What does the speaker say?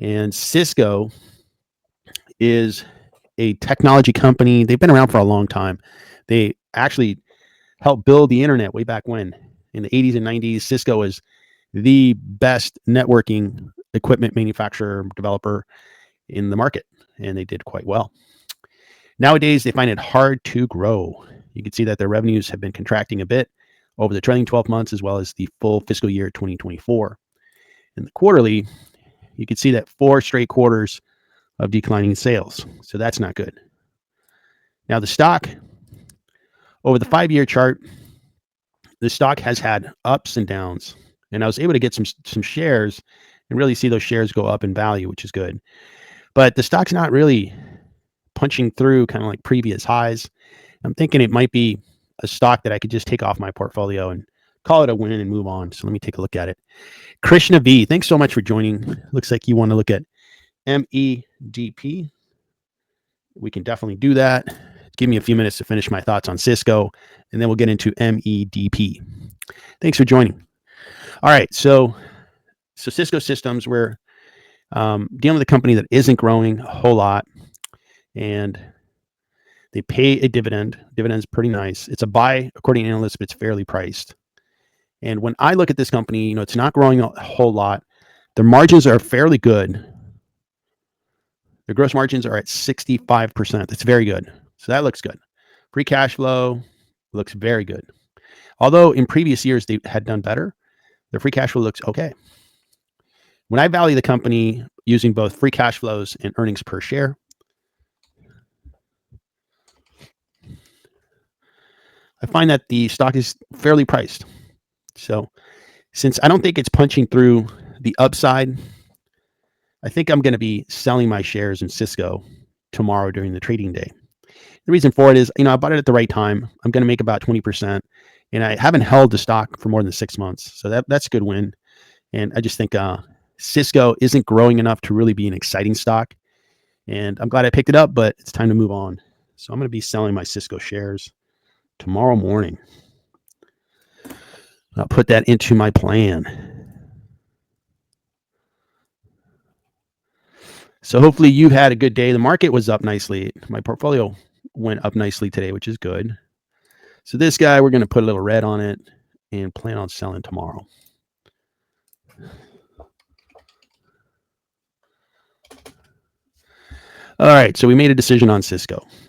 And Cisco is a technology company. They've been around for a long time. They actually helped build the internet way back when in the 80s and 90s. Cisco is the best networking equipment manufacturer, developer in the market, and they did quite well. Nowadays, they find it hard to grow. You can see that their revenues have been contracting a bit over the trailing 12 months as well as the full fiscal year 2024. In the quarterly, you can see that 4 straight quarters of declining sales. So that's not good. Now the stock, over the 5-year chart, the stock has had ups and downs. And I was able to get some shares and really see those shares go up in value, which is good. But the stock's not really punching through kind of like previous highs. I'm thinking it might be a stock that I could just take off my portfolio and call it a win and move on. So let me take a look at it. Krishna V, thanks so much for joining. Looks like you want to look at MEDP. We can definitely do that. Give me a few minutes to finish my thoughts on Cisco, and then we'll get into MEDP. Thanks for joining. All right, so Cisco Systems, we're dealing with a company that isn't growing a whole lot, and they pay a dividend. Dividend's pretty nice. It's a buy according to analysts, but it's fairly priced. And when I look at this company, it's not growing a whole lot. Their margins are fairly good. Their gross margins are at 65%. That's very good. So that looks good. Free cash flow looks very good. Although in previous years they had done better, their free cash flow looks okay. When I value the company using both free cash flows and earnings per share, I find that the stock is fairly priced. So since I don't think it's punching through the upside, I think I'm going to be selling my shares in Cisco tomorrow during the trading day. The reason for it is, I bought it at the right time. I'm going to make about 20%, and I haven't held the stock for more than 6 months. So that's a good win. And I just think Cisco isn't growing enough to really be an exciting stock. And I'm glad I picked it up, but it's time to move on. So I'm going to be selling my Cisco shares tomorrow morning. I'll put that into my plan. So hopefully you had a good day. The market was up nicely. My portfolio went up nicely today, which is good. So this guy, we're going to put a little red on it and plan on selling tomorrow. All right, so we made a decision on Cisco.